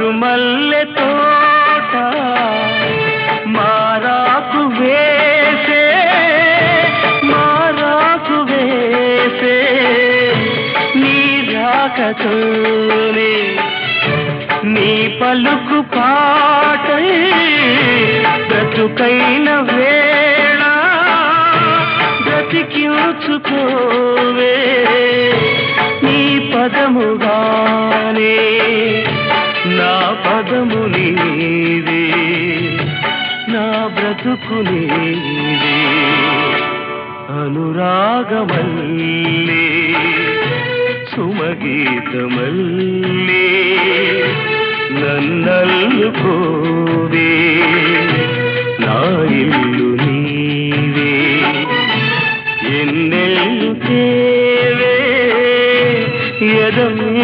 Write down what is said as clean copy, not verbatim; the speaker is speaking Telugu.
మరుమల్లె తోట మారాకు వేసే నీ రాకతోనే నీ పలుకు పాటై బ్రతుకైన వేళ బ్రతికించుకోవే నీ పదముగానే నా పదము నీవే నా బ్రతుకు నీవే అనురాగమల్లే సుమగీతమల్లే నన్నల్లుకోవే నా ఇల్లు